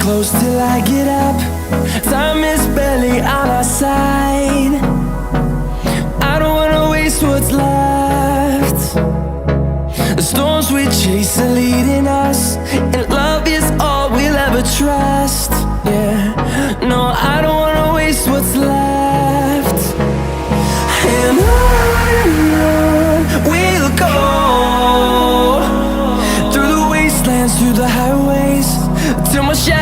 close till I get up. Time is barely on our side. I don't wanna waste what's left. The storms we chase are leading us, and love is all we'll ever trust. Yeah, no, I don't wanna waste what's left. And on we'll go, through the wastelands, through the highways, till my shadow